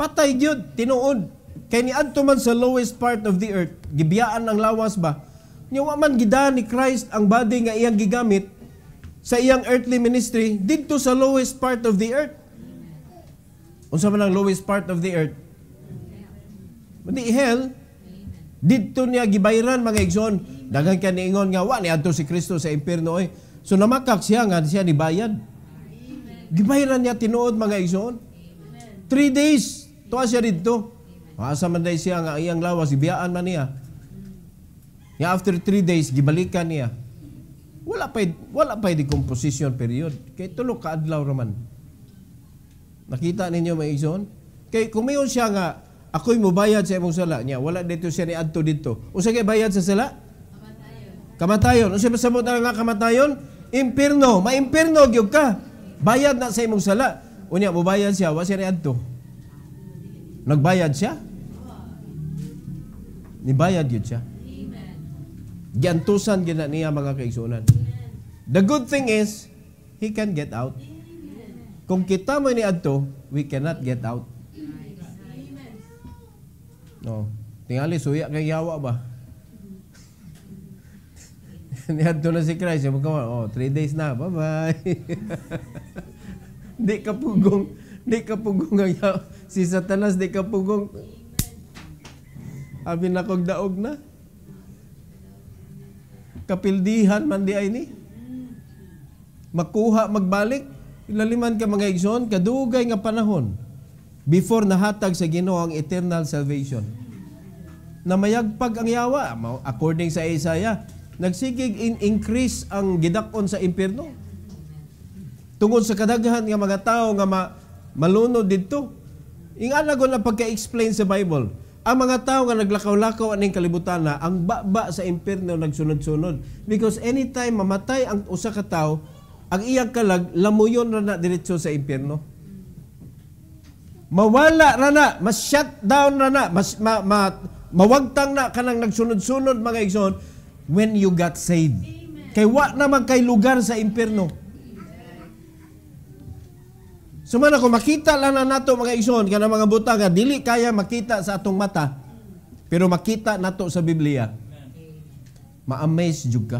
Patay gyud, tinuod. Kay niadto man sa lowest part of the earth, gibiyaan ang lawas ba? Nya wa man gidaan ni Christ ang body nga iyang gigamit sa iyang earthly ministry didto sa lowest part of the earth. Unsa man ang lowest part of the earth? Madi hell. Didto niya gibayran mga igsoon. Daghan ka niingon nga wa ni adto si Kristo sa impierno oy. So namakak siya nga siya ni bayad. Gibayran niya tinuod mga igsoon. 3 days tuwa siya didto. Asa man day siya nga iyang lawas ibiyaan man niya. Nga after 3 days, gibalikan niya. Wala pa decomposition period. Kay tulo ka adlaw raman. Nakita ninyo may igsoon? Kay kumayon siya nga, ako'y mobayad sa imong sala niya. Wala dito siya ni adto dito. Usa kay bayad sa sala? Kamatayon. Unsa masabot na nga kamatayon? Impierno. Maimpierno gyud ka. Bayad na sa imong sala. Unya mobayad siya, wa siya ni adto. Nagbayad siya? Nibayad yun siya. Giantusan gina niya mga kaigsunan. The good thing is, he can get out. Kung kita mo ni adto, we cannot get out. No. Tingali, suya kay yawa ba? Ni adto na si Christ. 3 days na. Bye-bye. Di ka pugong ang yawa. Si Satanas, di ka pugong. Abi na kong daog na. Kapildihan man di ay ni. Makuha, magbalik. Ilaliman ka mga igsoon, kadugay nga panahon before nahatag sa Ginoo ang eternal salvation. Na mayagpag ang yawa, according sa Isaiah, nagsigig increase ang gidakon sa impierno. Tungod sa kadaghan nga mga tao nga malunod dito. Ingana ko na pagka-explain sa Bible, ang mga tao nga naglakaw-lakaw aning kalibutan na, ang baba sa impierno nagsunod-sunod. Because anytime mamatay ang usa ka tao, ang iyang kalag, lamuyon na na diretso sa impierno. Mawala na na, mas-shut down na na, mawagtang na kanang nagsunod-sunod mga igsoon when you got saved. Kay wa naman kay lugar sa impierno. Sumana kung makita lang na nato mga igsoon, kana mga butang nga dili kaya makita sa atong mata, pero makita nato sa Biblia. Ma-amaze jud ka.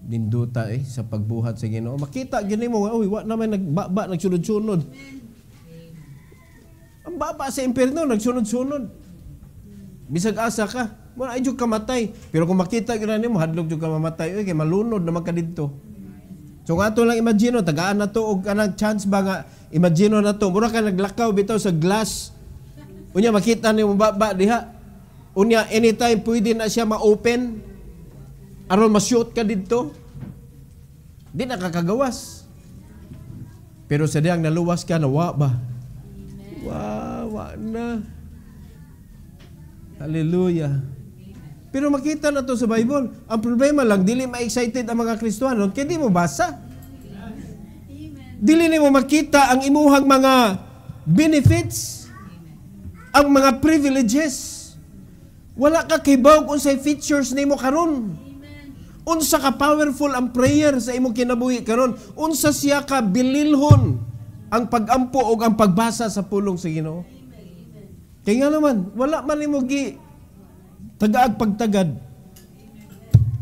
Dinduta sa pagbuhat sa Ginoo. Makita gini mo, wa naman nagbaba, nagsunod-sunod. Ang baba sa impierno nagsunod-sunod. Bisag asa ka, mo ay jud ka matay. Pero kung makita gyud nimo, hadlok jud ka mamatay, kay malunod naman ka didto. So nga ito lang imagine, tagaan na to o kanang chance ba nga, imagine na to, mura ka naglakaw bitaw sa glass. Unya makita ni mo baba diha. Unya anytime pwede na siya ma-open. Aron ma-shoot ka dito. Di na kakagawas. Pero sa diyang naluwas ka, nawa ba? Wa na. Hallelujah. Pero makita na to sa Bible. Ang problema lang, dili ma-excited ang mga Kristiyano kaya di mo basa. Dili mo makita ang imuhang mga benefits, ang mga privileges. Wala ka kibaw kung sa features nimo karon. Unsa ka powerful ang prayer sa imong kinabuhi karon. Unsa siya ka bililhon ang pag-ampo o ang pagbasa sa pulong sa Ginoo. Kaya nga naman, wala man nimo tagaag pagtagad.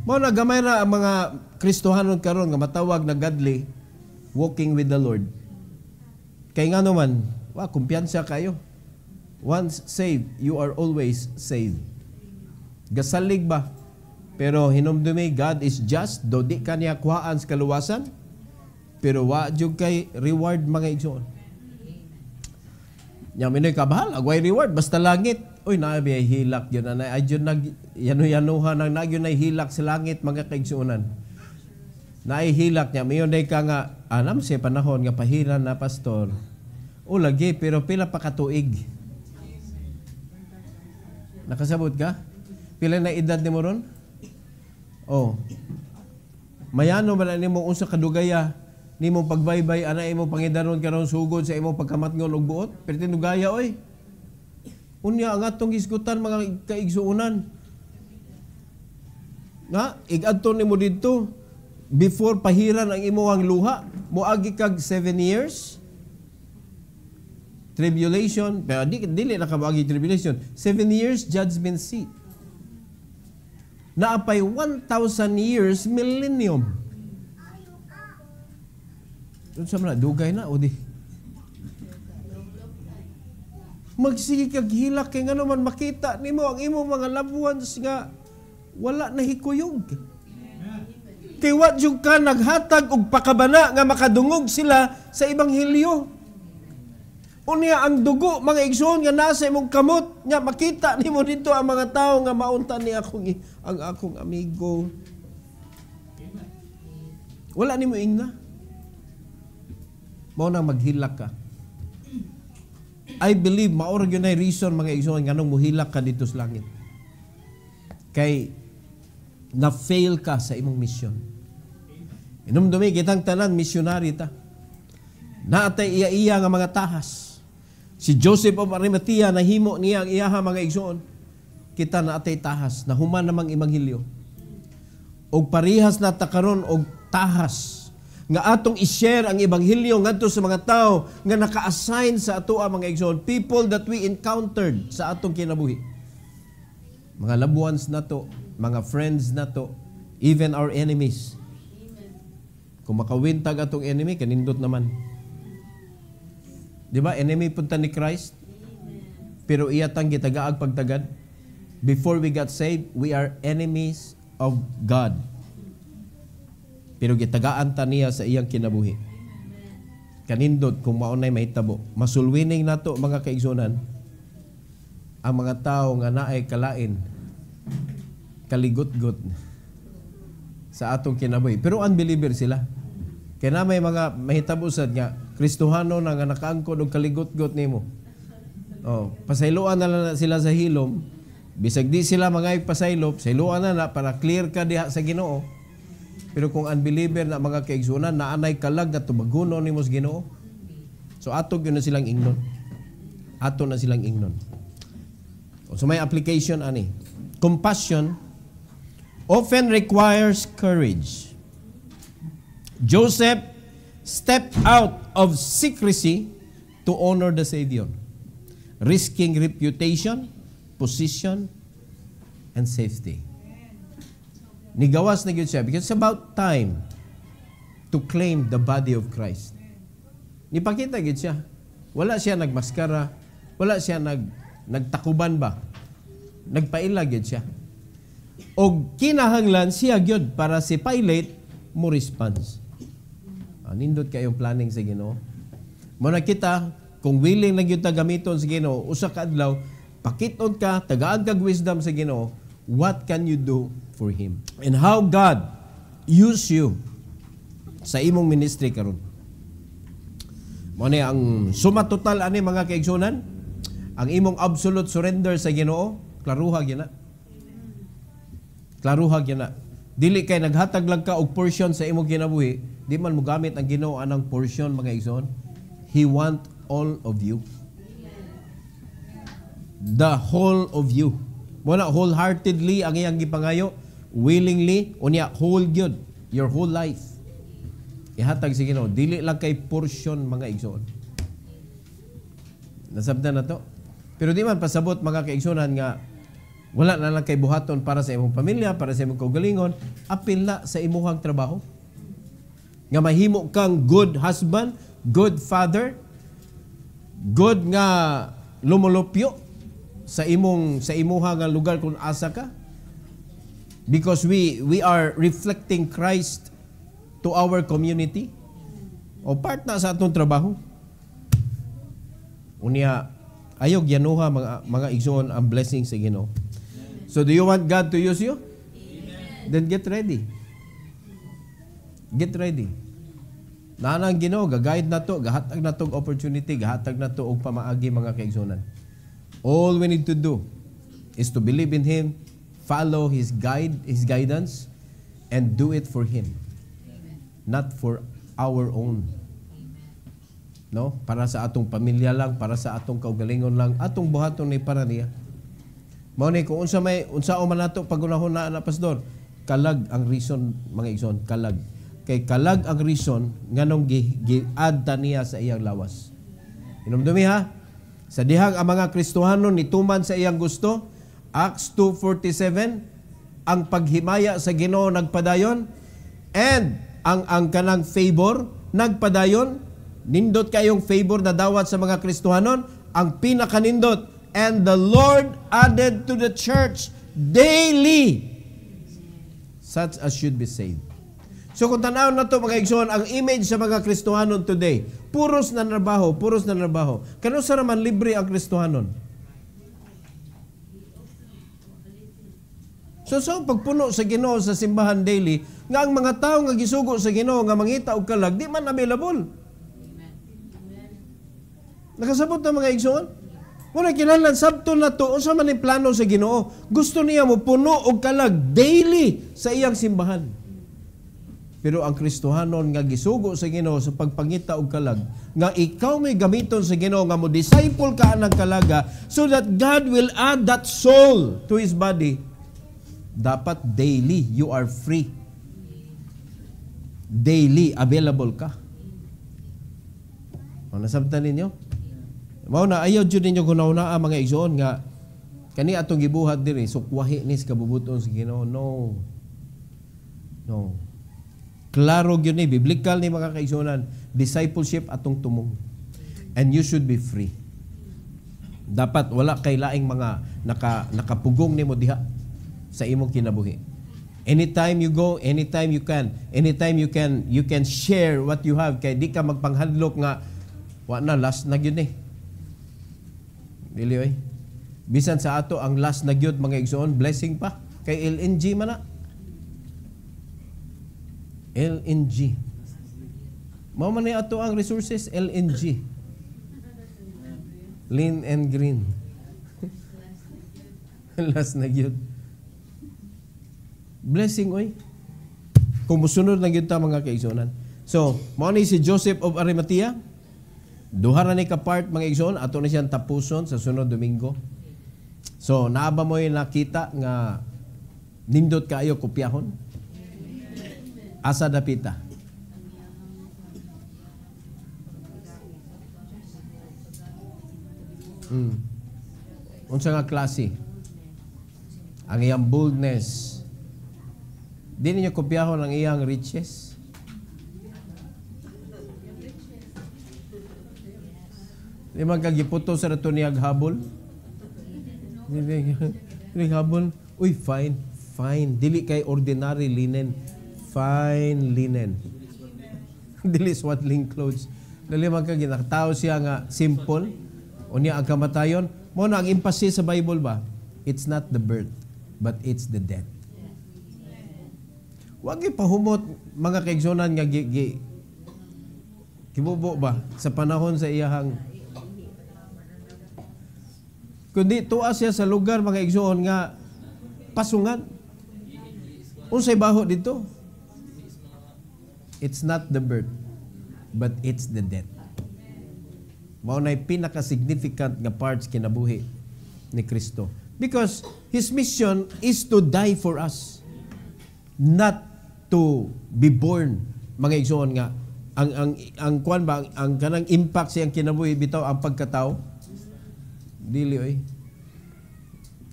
Mao na gamay na ang mga Kristohanon karon nga matawag na godly, walking with the Lord. Kay nga naman, kumpiyansa kayo. Once saved, you are always saved. Gasalig ba? Pero hinumdumi, God is just, do di kaniya kuhaan sa kaluwasan, pero wa jud kay reward mga igsoon. Minoy kabahal, agway reward, basta langit. Uy, naabi ay hilak yun. Ay yun yanuhan ang nagyon ay hilak sa langit mga kaigsuunan. Na ay hilak niya. Mayon day ka nga, anam siya panahon nga pahiran na pastor. O lagi, pero pila pa katuig. Nakasabot ka? Pila na edad ni mo ron? Mayano ba na ni mo unsa kadugaya ni mo pagbaybay, ana imo pangidaron karon sugod sa imo pagkamatngon og buot? Pero tinugaya, oy. Unya ang atong isgutan mga kaigsuunan. Nga, igadto nimo dito before pahiran ang imong luha, moagi kag 7 years tribulation, pero dili na ka moagi tribulation. 7 years judgment seat. Naapay 1,000 years millennium. Sa mga dugay na o di. Magsige kag hilak kay nga naman makita nimo ang imong mga loved ones nga wala na hikuyog. Kay wa jud ka naghatag og pakabana nga makadungog sila sa ebanghelyo. Unya ang dugo, mga igsoon nga nasa imong kamot, nga makita nimo dito ang mga tao nga maunta ni ang akong amigo. Wala nimo ingna. Mao nang maghilak ka. I believe maura gyud na reason mga igsoon nganong muhilak ka dito sa langit. Kay na-fail ka sa imong mission. Inumdumi kitang tanan missionary ta. Naatay iya-iya nga mga tahas. Si Joseph of Arimathea nahimo niya ang iyaha mga igsoon. Kita naatay tahas na human namang imanghilyo. Og parihas na takaron og tahas nga atong i-share ang ebanghelyo ngadto sa mga tao nga naka-assign sa ato mga igsoon, people that we encountered sa atong kinabuhi. Mga loved ones na to, mga friends na to, even our enemies. Kung makawintag atong enemy, kanindot naman. Di ba? Enemy punta ni Christ. Pero iyatang gitagaag pagtagad. Before we got saved, we are enemies of God. Pero gitagaan ta niya sa iyang kinabuhi. Kanindot kung maunay mahitabo. Masulwining nato mga kaigsunan ang mga tao nga naay kalain, kaligot-got sa atong kinabuhi. Pero unbeliever sila. Kaya na may mga mahitabusad nga, Kristohano na nga nakaangkod og kaligot-got nimo. Pasayloan na lang sila sa hilom. Bisag di sila mga ipasaylo, sayloan na para clear ka diha sa Ginoo. Pero kung unbeliever na mga kaigsunan, naanay kalag na tumaguno nimo sa Ginoo. So ato gyud na silang ingnon. Ato na silang ingnon. So may application ani. Compassion often requires courage. Joseph stepped out of secrecy to honor the Savior, risking reputation, position, and safety. Nigawas na gyud siya because it's about time to claim the body of Christ. Nipakita gyud siya. Wala siya nagmaskara, wala siya nagtakuban ba? Nagpaila gyud siya. Og kinahanglan siya gyud para si Pilate mo response. Nindot kayong planning sa Ginoo. Mo nakita kung willing lang gyud ta gamiton sa Ginoo usa ka adlaw, pakiton ka, tagaan kag wisdom sa Ginoo, what can you do for Him? And how God use you sa imong ministry karon. Mo ni ang suma total ani mga kaigsunan, ang imong absolute surrender sa Ginoo, klaruha gyud na. Klaruha gyud na. Dili kay naghatag lang ka og portion sa imong kinabuhi, di man mo gamit ang Ginoo anang portion mga igsoon. He want all of you. The whole of you. Muna wholeheartedly ang iyang gipangayo, willingly, unya whole gyud, your whole life. Ihatag sa Ginoo, dili lang kay portion mga igsoon. Nasabdan na to. Pero di man pasabot mga kaigsunan nga wala na lang kay buhaton para sa imong pamilya, para sa imong kaugalingon, apil na sa imuhang trabaho. Nga mahimo kang good husband, good father, good nga lumulupyo sa imuha nga lugar kung asa ka. Because we are reflecting Christ to our community. O part na sa atong trabaho. Unya, ayog yanuha mga igsoon ang blessing sa Ginoo. So do you want God to use you? Amen. Then get ready. Get ready. Naanang Ginoo, gagayad na to, gahatag na to opportunity, gahatag na to og pamaagi mga kaigsunan. All we need to do is to believe in Him, follow His guidance, and do it for Him. Amen. Not for our own. No? Para sa atong pamilya lang, para sa atong kaugalingon lang, atong buhaton ni para niya. Mao ni kung unsa man nato pagunahon na pastor, kalag ang reason mga igsoon, kalag. Kay kalag ang reason nganong gi-add ta niya sa iyang lawas. Inumdumi ha? Sa dihang ang mga Kristohano nituman sa iyang gusto, Acts 2:47, ang paghimaya sa Ginoo nagpadayon, and ang kanang favor nagpadayon. Nindot kayong favor na dawat sa mga Kristohanon, ang pinakanindot, and the Lord added to the church daily such as should be saved. So kung tanaw na to mga igsoon, ang image sa mga Kristohanon today, puros na narbaho, puros na narbaho. Kano sa raman libre ang Kristohanon? So pagpuno sa Ginoo sa simbahan daily, nga ang mga tao nga gisugo sa Ginoo nga mangita og kalag, di man available. Nakasabot na mga igsoon? Muna kinahanglan sabto na to, unsa man ang plano sa Ginoo? Gusto niya mo puno og kalag daily sa iyang simbahan. Pero ang Kristohanon nga gisugo sa Ginoo sa pagpangita og kalag, nga ikaw may gamiton sa Ginoo nga mo disciple ka ng kalaga so that God will add that soul to His body. Dapat daily you are free. Daily available ka. Ano nasabtan ninyo? Mao na ayaw jud ninyo kunauna mga igsoon nga kani atong gibuhat diri sukwahi ni sa kabubuton sa Ginoo. No. No. Klaro gyud ni biblical ni mga kaigsuonan, discipleship atong tumong. And you should be free. Dapat wala kay laing mga nakapugong nimo diha sa imong kinabuhi. Anytime you go, anytime you can share what you have kay di ka magpanghadlok nga wa na last na gyud ni. Dili oy. Bisan sa ato ang last na gyud mga igsoon, blessing pa kay LNG man na. LNG. Mao man ni ato ang resources LNG. Lean and green. Last na gyud. Blessing oy. Kung musunod na gyud ta mga kaigsoon. So, mao ni si Joseph of Arimathea. Duha ra ni ka part mga igsoon, ato na siyang tapuson sa sunod Domingo. So, naaba mo yung nakita nga nindot kaayo kopyahon. Asa dapita. Unsa nga klase? Ang iyang boldness. Di ninyo kopyahon ang iyang riches. Di man kagiputo sa rato niyag habol. Dili habol. Uy, fine. Dili kay ordinary linen. Fine linen. Dili swaddling clothes. Dili man kag ginakataw siya nga simple. Unya ang kamatayon. Mo na ang emphasis sa Bible ba? It's not the birth, but it's the death. Wag ipahumot mga kaigsonan nga kibubo ba sa panahon sa iyahang kundi tuwa siya sa lugar mga igsoon nga pasungan. Unsay baho dito? It's not the birth, but it's the death. Mao na pinaka-significant nga parts kinabuhi ni Kristo. Because His mission is to die for us. Not to be born. Mga igsoon nga, ang kwan ba, ang kanang impact siyang kinabuhi, bitaw ang pagkatao, dili oy.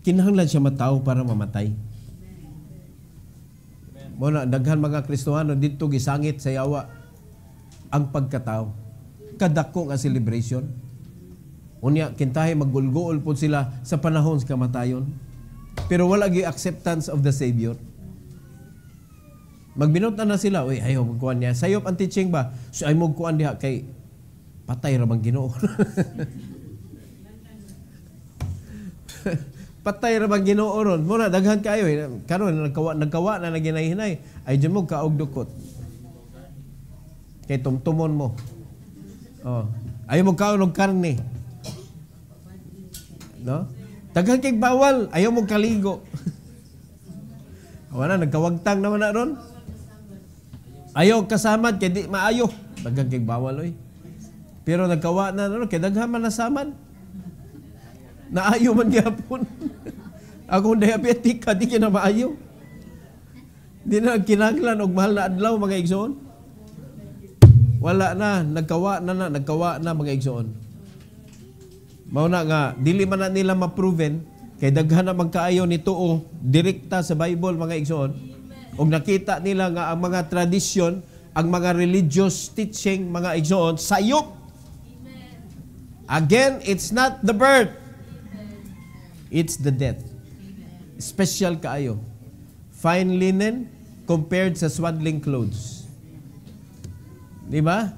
Kinahanglan siya matao para mamatay. Mo na daghan mga Kristohano dito gisangit sa yawa ang pagkatao. Kadako nga celebration. Unya kintahi maggulgool po sila sa panahon sa kamatayon. Pero wala gi acceptance of the Savior. Magbinot na sila, uy, ayaw magkuhan niya. Sayop ang teaching ba? So ay magkuhan diha kay patay ra bang Ginoo. Patay ra bang Ginoo ron. Muna daghan kayo karon nagkawa na naginahinay. Ay diyan mo kaog dukot. Kay tumtumon mo. Oh, ayaw mo kaon og karne. No? Daghan kay bawal, ayaw mo kaligo. Wala nagkawagtang naman na ron. Ayaw kasamad kay di maayo. Daghan kay bawal oy. Pero nagkawa na ron kay daghan man nasamad. Naayo man gyapon. Ako diabetic ka, di na maayo. Di na kinahanglan og mahal na adlaw mga igsoon. Wala na, nagkawa na mga igsoon. Mao na nga dili man na nila ma-proven kay daghan na magkaayo ni tuo direkta sa Bible mga igsoon. Og nakita nila nga ang mga tradisyon, ang mga religious teaching mga igsoon sayop. Again, it's not the birth. It's the death. Special kaayo. Fine linen compared sa swaddling clothes. Di ba?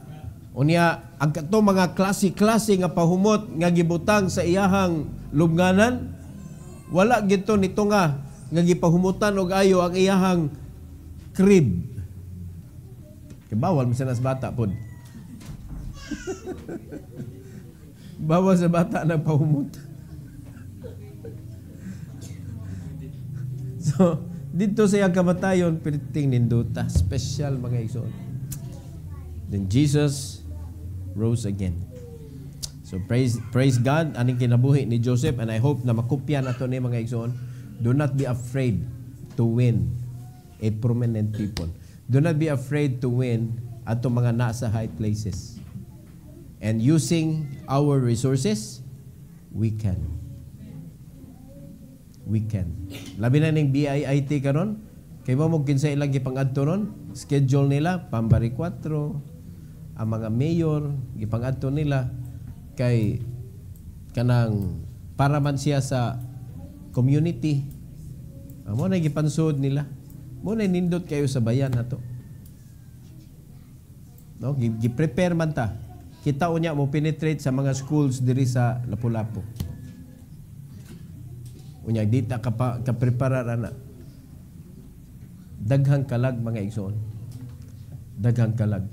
Unya, ang kato mga klase-klase nga pahumot nga gibutang sa iyahang lubnganan, wala gito nito nga gipahumutan og ayo ang iyahang crib. Kay bawal mo sa bata pod. Bawal sa bata na pahumot. So, dito sa iyang kamatayon, piliting ninduta. Special mga igsoon. Then Jesus rose again. So praise God aning kinabuhi ni Joseph, and I hope na makopya nato ni mga igsoon. Do not be afraid to win a prominent people. Do not be afraid to win ato mga nasa high places. And using our resources, we can. We can. Labi na ning BIIT karon, kay mo kinsa ilang gipangadto ron, schedule nila pambari 4, ang mga mayor gipangadto nila kay kanang para man siya sa community. Amo na gipansud nila. Mo na nindot kayo sa bayan nato. No, gi-prepare man ta. Kita unya mo penetrate sa mga schools diri sa Lapu-Lapu. Unya di ta ka prepare na. Daghang kalag mga igsoon. Daghang kalag.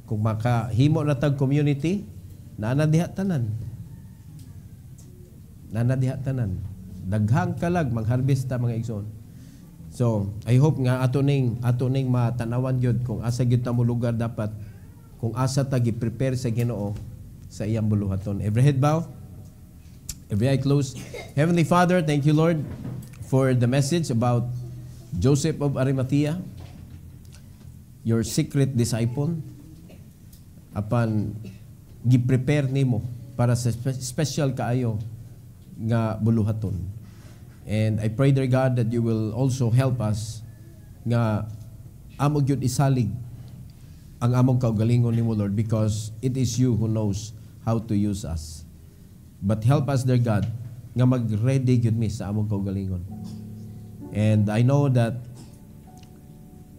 Kung makahimo na tag community, nanadiha tanan. Nanadiha tanan. Daghang kalag mangharvest ta mga igsoon. So, I hope nga ato ning matanawan gyud kung asa gyud ta mo lugar dapat, kung asa ta gi-prepare sa Ginoo sa iyang buluhaton. Every head bow, every eye closed. Heavenly Father, thank you Lord for the message about Joseph of Arimathea, your secret disciple. Apan gi-prepare nimo para sa special kaayo nga buluhaton. And I pray, dear God, that you will also help us nga amo gyud isalig ang among kaugalingon nimo, Lord, because it is you who knows how to use us. But help us, dear God, nga mag-ready gyud mi sa among kaugalingon. And I know that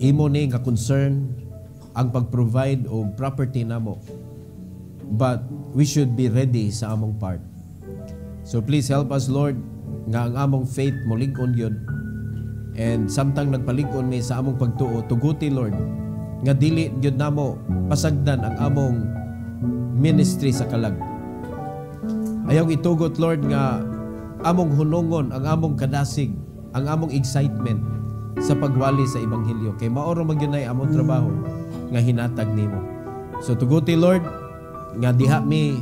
imo ni nga concern ang pag-provide og property namo. But we should be ready sa among part. So please help us, Lord, nga ang among faith molig-on gyud. And samtang nagpalig-on mi sa among pagtuo, tuguti, Lord, nga dili gyud namo pasagdan ang among ministry sa kalag. Ayaw itugot, Lord, nga among hunongon ang among kadasig, ang among excitement sa pagwali sa ebanghelyo. Kay maoro man gyud nay among trabaho nga hinatag nimo. So tuguti, Lord, nga diha mi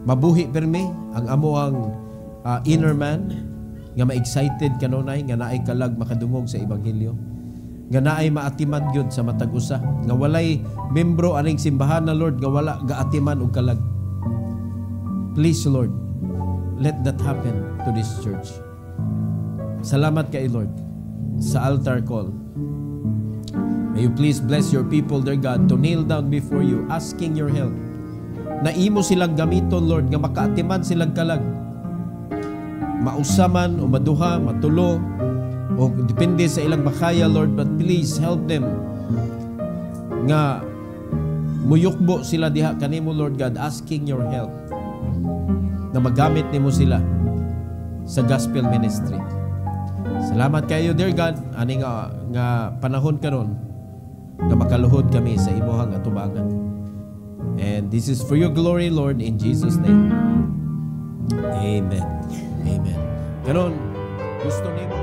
mabuhi permi ang amoang inner man, nga ma-excited kanunay, nga naay kalag makadungog sa ebanghelyo, nga naay maatiman gyud sa matag usa, nga walay membro aning simbahan na, Lord, nga wala gaatiman og kalag. Please, Lord, let that happen to this church. Salamat kay Lord sa altar call. May you please bless your people, dear God, to kneel down before you, asking your help. Na imo silang gamiton, Lord, nga makaatiman silang kalag. Mausaman o maduha, matulo, o depende sa ilang makaya, Lord, but please help them nga muyukbo sila diha kanimo, Lord God, asking your help na magamit nimo sila sa gospel ministry. Salamat kayo, dear God, ani nga panahon karon nga makaluhod kami sa imuhang atubangan. And this is for your glory, Lord, in Jesus' name. Amen. Amen. Karon, gusto nimo